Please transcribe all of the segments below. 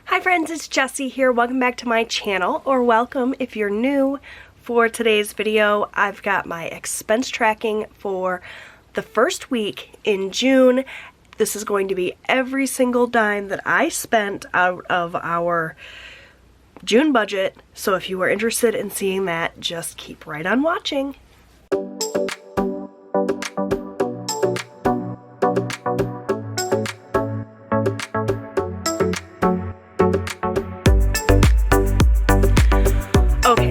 Hi friends, it's Jessie here. Welcome back to my channel, or welcome if you're new. For today's video, I've got my expense tracking for the first week in June. This is going to be every single dime that I spent out of our June budget. So if you are interested in seeing that, just keep right on watching.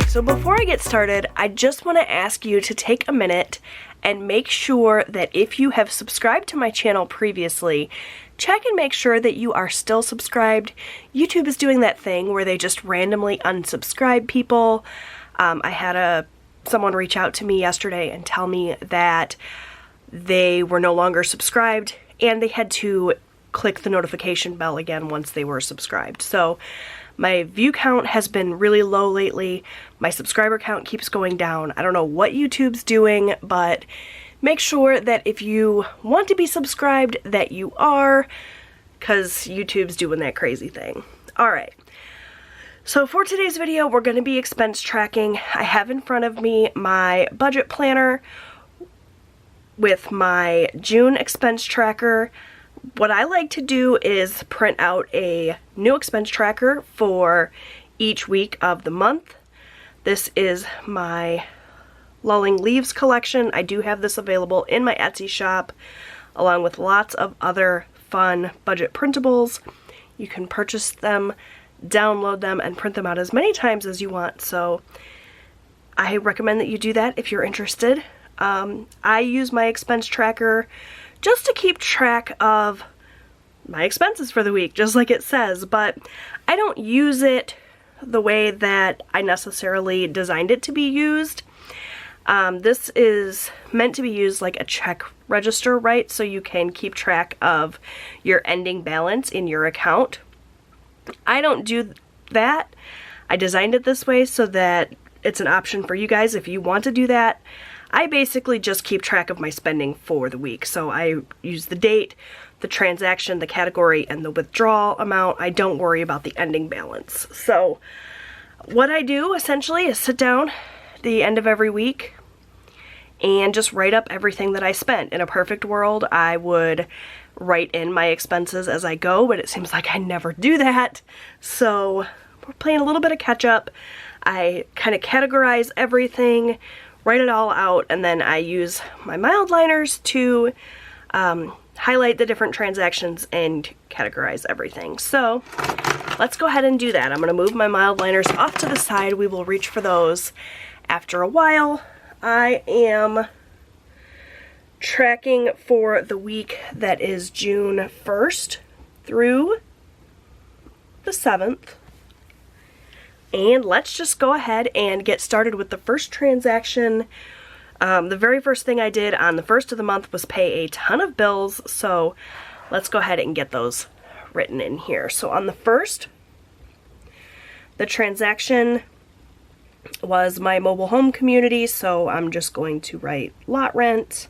So before I get started, I just want to ask you to take a minute and make sure that if you have subscribed to my channel previously, check and make sure that you are still subscribed. YouTube is doing that thing where they just randomly unsubscribe people. I had someone reach out to me yesterday and tell me that they were no longer subscribed and they had to click the notification bell again once they were subscribed. So my view count has been really low lately. My subscriber count keeps going down. I don't know what YouTube's doing, but make sure that if you want to be subscribed that you are, because YouTube's doing that crazy thing. Alright, so for today's video we're going to be expense tracking. I have in front of me my budget planner with my June expense tracker. What I like to do is print out a new expense tracker for each week of the month. This is my Lulling Leaves collection. I do have this available in my Etsy shop, along with lots of other fun budget printables. You can purchase them, download them, and print them out as many times as you want. So I recommend that you do that if you're interested. I use my expense tracker just to keep track of my expenses for the week, just like it says, but I don't use it the way that I necessarily designed it to be used. This is meant to be used like a check register, right? So you can keep track of your ending balance in your account. I don't do that. I designed it this way so that it's an option for you guys if you want to do that. I basically just keep track of my spending for the week. So I use the date, the transaction, the category, and the withdrawal amount. I don't worry about the ending balance. So what I do essentially is sit down at the end of every week and just write up everything that I spent. In a perfect world, I would write in my expenses as I go, but it seems like I never do that. So we're playing a little bit of catch up. I kind of categorize everything, write it all out, and then I use my mild liners to highlight the different transactions and categorize everything. So let's go ahead and do that. I'm going to move my mild liners off to the side. We will reach for those after a while. I am tracking for the week that is June 1st through the 7th. And let's just go ahead and get started with the first transaction. The very first thing I did on the first of the month was pay a ton of bills, so let's go ahead and get those written in here. So on the first, the transaction was my mobile home community, so I'm just going to write lot rent.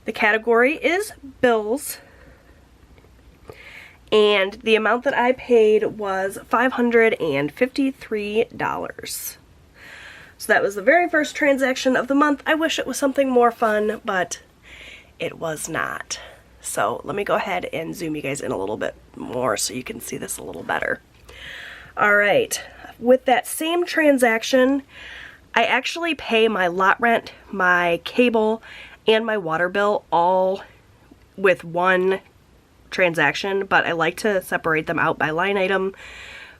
The category is bills. And the amount that I paid was $553. So that was the very first transaction of the month. I wish it was something more fun, but it was not. So let me go ahead and zoom you guys in a little bit more so you can see this a little better. Alright, with that same transaction, I actually pay my lot rent, my cable, and my water bill all with one transaction, but I like to separate them out by line item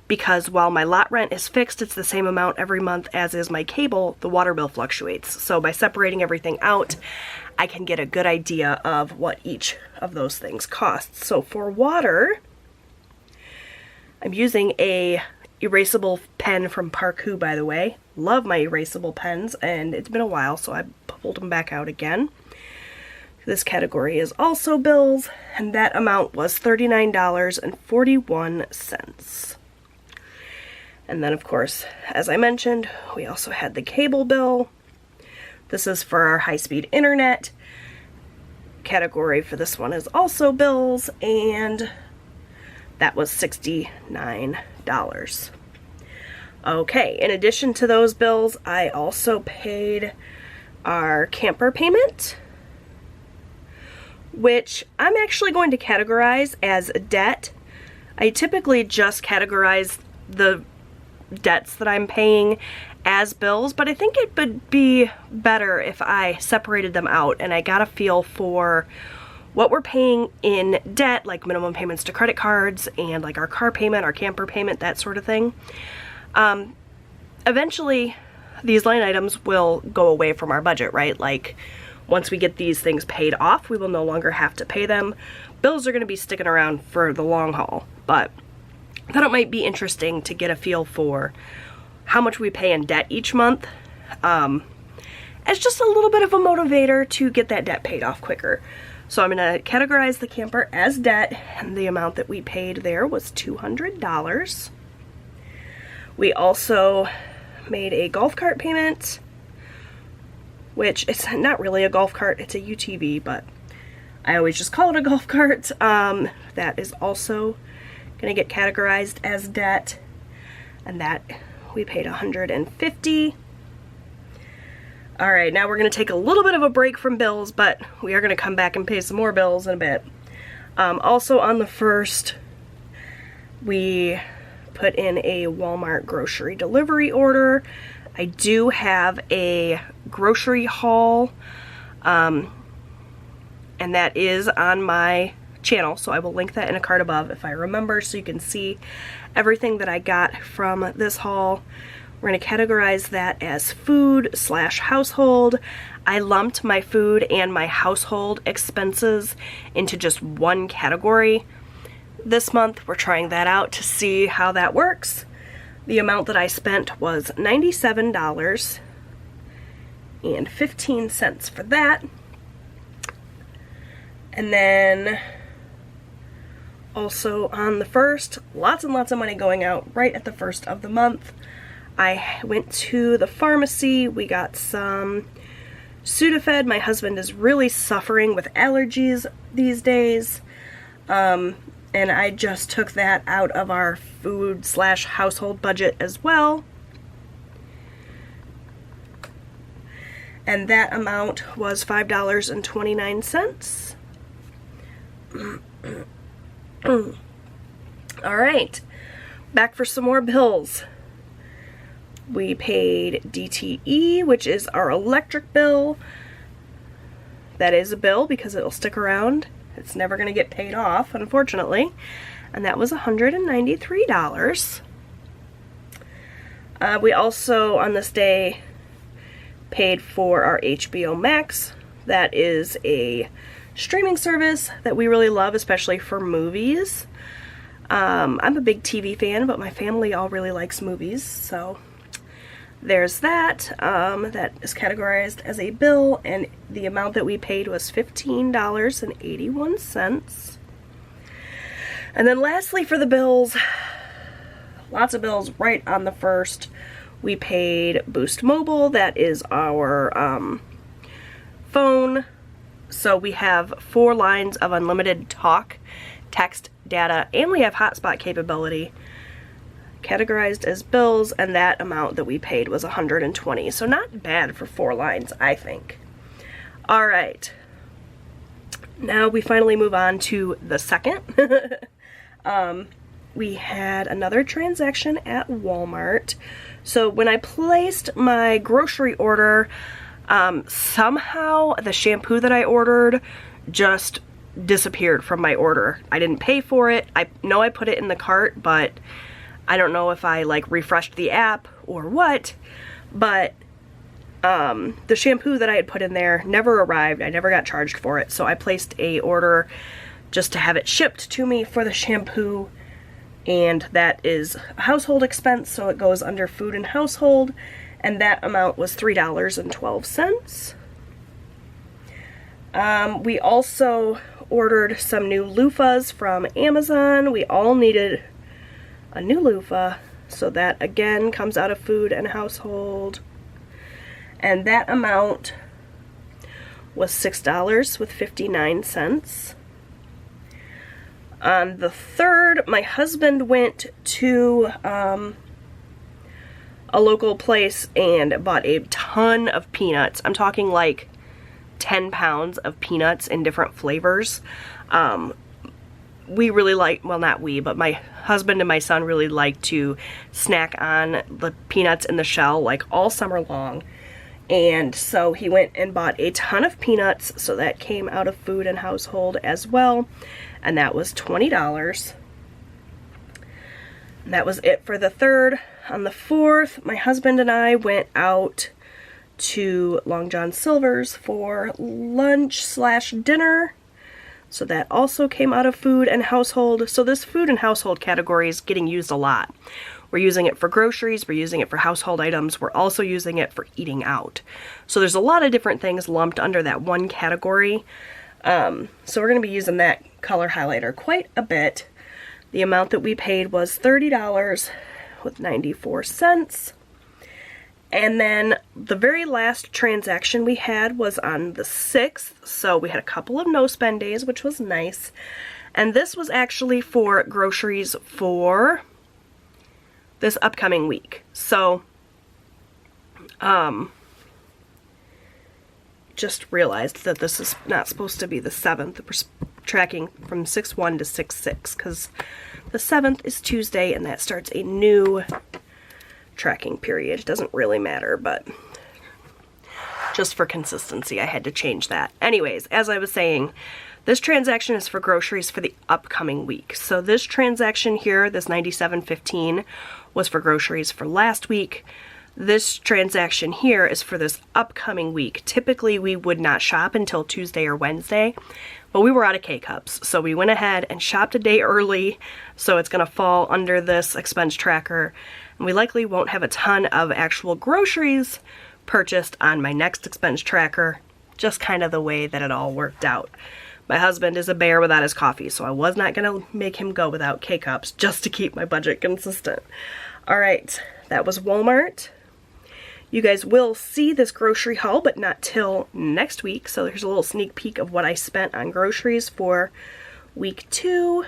because while my lot rent is fixed, it's the same amount every month as is my cable, the water bill fluctuates. So by separating everything out, I can get a good idea of what each of those things costs. So for water, I'm using a erasable pen from Parku, by the way. Love my erasable pens, and it's been a while, so I pulled them back out again. This category is also bills, and that amount was $39.41. And then, of course, as I mentioned, we also had the cable bill. This is for our high-speed internet. Category for this one is also bills, and that was $69. Okay, in addition to those bills, I also paid our camper payment, which I'm actually going to categorize as a debt. I typically just categorize the debts that I'm paying as bills, but I think it would be better if I separated them out and I got a feel for what we're paying in debt, like minimum payments to credit cards and like our car payment, our camper payment, that sort of thing. Eventually these line items will go away from our budget, right? Like once we get these things paid off, we will no longer have to pay them. Bills are going to be sticking around for the long haul, but I thought it might be interesting to get a feel for how much we pay in debt each month, as just a little bit of a motivator to get that debt paid off quicker. So I'm going to categorize the camper as debt, and the amount that we paid there was $200. We also made a golf cart payment, which it's not really a golf cart, it's a UTV, but I always just call it a golf cart. That is also going to get categorized as debt, and that we paid $150. All right, now we're going to take a little bit of a break from bills, but we are going to come back and pay some more bills in a bit. Also on the 1st, we put in a Walmart grocery delivery order. I do have a grocery haul, and that is on my channel, so I will link that in a card above if I remember, so you can see everything that I got from this haul. We're going to categorize that as food/household. I lumped my food and my household expenses into just one category. This month we're trying that out to see how that works. The amount that I spent was $97.15 for that. And then also on the 1st, lots and lots of money going out right at the 1st of the month. I went to the pharmacy, we got some Sudafed. My husband is really suffering with allergies these days, and I just took that out of our food/household budget as well. And that amount was $5.29. All right, back for some more bills. We paid DTE, which is our electric bill. That is a bill because it'll stick around. It's never going to get paid off, unfortunately. And that was $193. We also, on this day, paid for our HBO Max. That is a streaming service that we really love, especially for movies. I'm a big TV fan, but my family all really likes movies, so there's that. That is categorized as a bill, and the amount that we paid was $15.81. And then lastly for the bills, lots of bills right on the 1st. We paid Boost Mobile, that is our phone. So we have 4 lines of unlimited talk, text, data, and we have hotspot capability. Categorized as bills, and that amount that we paid was $120. So not bad for 4 lines, I think. All right. Now we finally move on to the 2nd. We had another transaction at Walmart. So when I placed my grocery order, somehow the shampoo that I ordered just disappeared from my order. I didn't pay for it. I know I put it in the cart, but I don't know if I like refreshed the app or what, but the shampoo that I had put in there never arrived. I never got charged for it, so I placed a order just to have it shipped to me for the shampoo, and that is a household expense, so it goes under food and household, and that amount was $3.12. We also ordered some new loofahs from Amazon. We all needed a new loofah, so that again comes out of food and household, and that amount was $6.59. On the 3rd, my husband went to a local place and bought a ton of peanuts. I'm talking like 10 pounds of peanuts in different flavors. We really like, well, not we, but my husband and my son really like to snack on the peanuts in the shell like all summer long. And so he went and bought a ton of peanuts, so that came out of food and household as well, and that was $20. And that was it for the 3rd. On the 4th, my husband and I went out to Long John Silver's for lunch/dinner. So that also came out of food and household. So this food and household category is getting used a lot. We're using it for groceries, we're using it for household items, we're also using it for eating out. So there's a lot of different things lumped under that one category. So we're going to be using that color highlighter quite a bit. The amount that we paid was $30.94. And then the very last transaction we had was on the 6th, so we had a couple of no-spend days, which was nice. And this was actually for groceries for this upcoming week. So, just realized that this is not supposed to be the 7th. We're tracking from 6/1 to 6/6, because the 7th is Tuesday, and that starts a new tracking period. It doesn't really matter, but just for consistency, I had to change that. Anyways, as I was saying, this transaction is for groceries for the upcoming week. So this transaction here, this $97.15, was for groceries for last week. This transaction here is for this upcoming week. Typically, we would not shop until Tuesday or Wednesday, but we were out of K-Cups, so we went ahead and shopped a day early, so it's going to fall under this expense tracker, and we likely won't have a ton of actual groceries purchased on my next expense tracker, just kind of the way that it all worked out. My husband is a bear without his coffee, so I was not going to make him go without K-Cups just to keep my budget consistent. Alright, that was Walmart. You guys will see this grocery haul, but not till next week. So here's a little sneak peek of what I spent on groceries for week 2.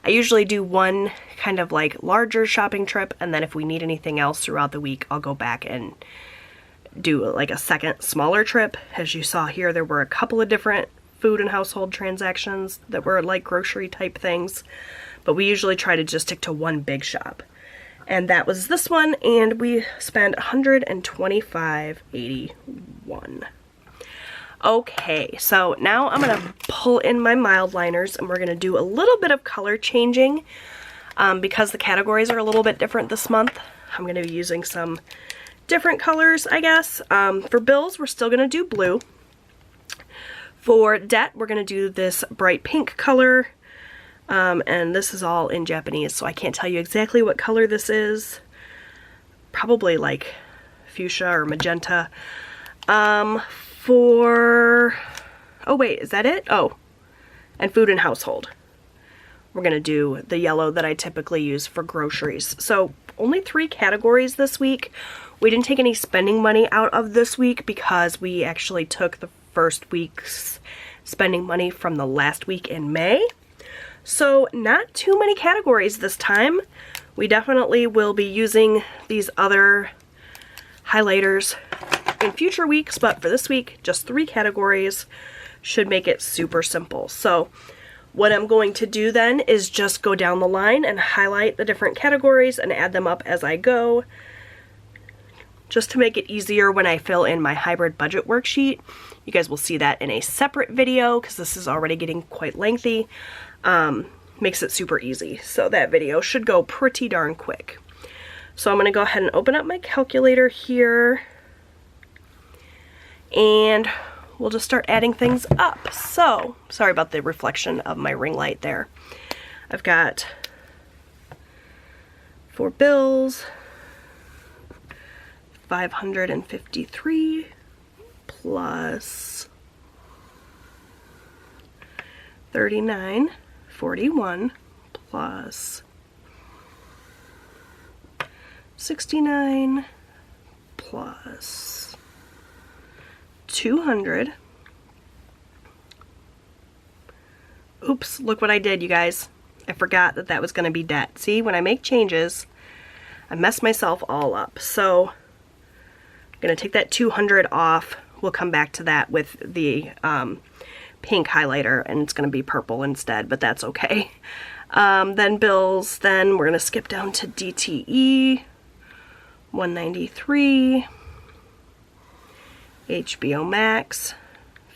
I usually do one kind of like larger shopping trip, and then if we need anything else throughout the week, I'll go back and do like a second smaller trip. As you saw here, there were a couple of different food and household transactions that were like grocery type things, but we usually try to just stick to one big shop. And that was this one, and we spent $125.81. Okay, so now I'm going to pull in my mild liners, and we're going to do a little bit of color changing because the categories are a little bit different this month. I'm going to be using some different colors, I guess. For bills, we're still going to do blue. For debt, we're going to do this bright pink color. And this is all in Japanese, so I can't tell you exactly what color this is. Probably like fuchsia or magenta. Oh wait, is that it? Oh, and food and household. We're going to do the yellow that I typically use for groceries. So only 3 categories this week. We didn't take any spending money out of this week because we actually took the first week's spending money from the last week in May. So not too many categories this time. We definitely will be using these other highlighters in future weeks, but for this week, just 3 categories should make it super simple. So what I'm going to do then is just go down the line and highlight the different categories and add them up as I go, just to make it easier when I fill in my hybrid budget worksheet. You guys will see that in a separate video because this is already getting quite lengthy. Makes it super easy. So that video should go pretty darn quick. So I'm going to go ahead and open up my calculator here. And we'll just start adding things up. So, sorry about the reflection of my ring light there. I've got for bills, 553 plus 39.41 plus 69 plus 200. Oops, look what I did, you guys. I forgot that that was going to be debt. See, when I make changes, I mess myself all up. So I'm going to take that 200 off. We'll come back to that with the pink highlighter, and it's going to be purple instead, but that's okay. Then bills, then we're going to skip down to DTE, 193, HBO Max,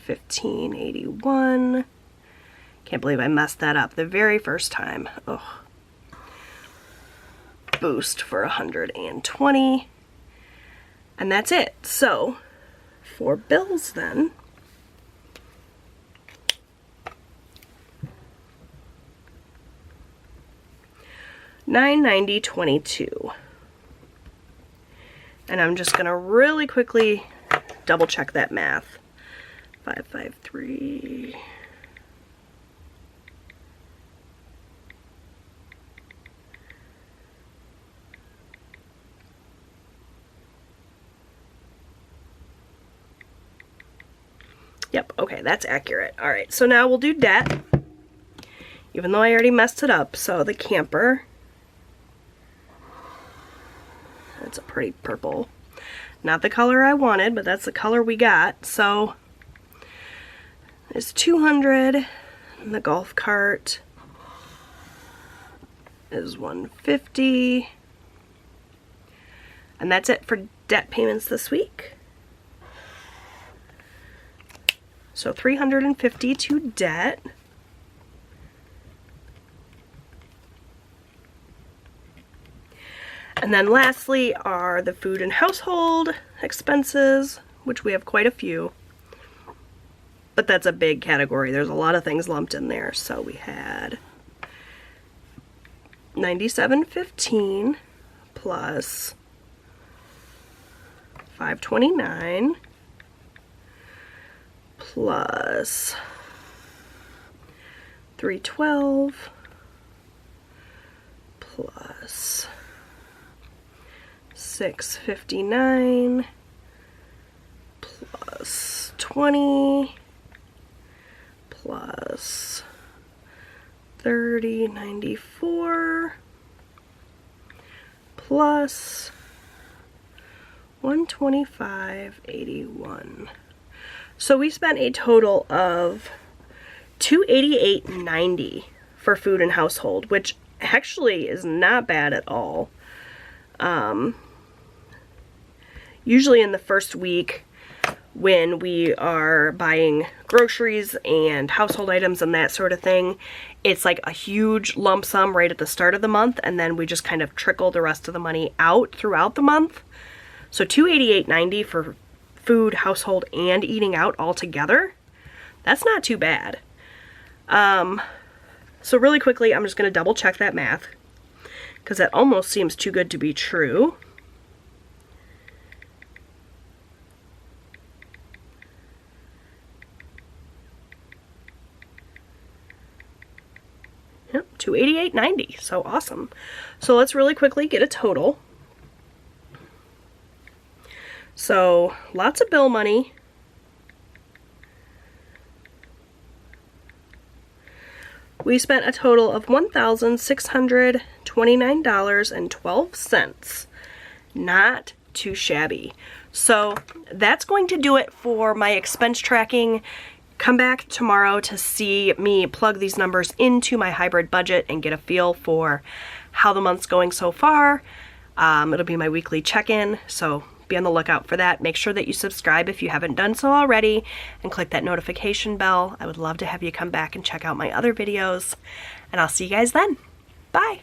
1581. Can't believe I messed that up the very first time. Ugh. Boost for 120. And that's it. So, for bills then, $990.22. And I'm just gonna really quickly double check that math. 553. Yep, okay, that's accurate. All right, so now we'll do debt, even though I already messed it up. So the camper, that's a pretty purple. Not the color I wanted, but that's the color we got. So there's 200, and the golf cart is 150. And that's it for debt payments this week. So 350 to debt. And then lastly are the food and household expenses, which we have quite a few. But that's a big category. There's a lot of things lumped in there. So we had $97.15 plus $529 plus $312 plus $659 plus 20 plus 30.94 plus 125.81. So we spent a total of $288.90 for food and household, which actually is not bad at all. Usually in the first week when we are buying groceries and household items and that sort of thing, it's like a huge lump sum right at the start of the month, and then we just kind of trickle the rest of the money out throughout the month. So $288.90 for food, household, and eating out all together, that's not too bad. So really quickly, I'm just going to double check that math, because that almost seems too good to be true. Yep, $288.90, so awesome. So let's really quickly get a total. So, lots of bill money. We spent a total of $1,629.12. Not too shabby. So, that's going to do it for my expense tracking. Come back tomorrow to see me plug these numbers into my hybrid budget and get a feel for how the month's going so far. It'll be my weekly check-in, so be on the lookout for that. Make sure that you subscribe if you haven't done so already, and click that notification bell. I would love to have you come back and check out my other videos, and I'll see you guys then. Bye!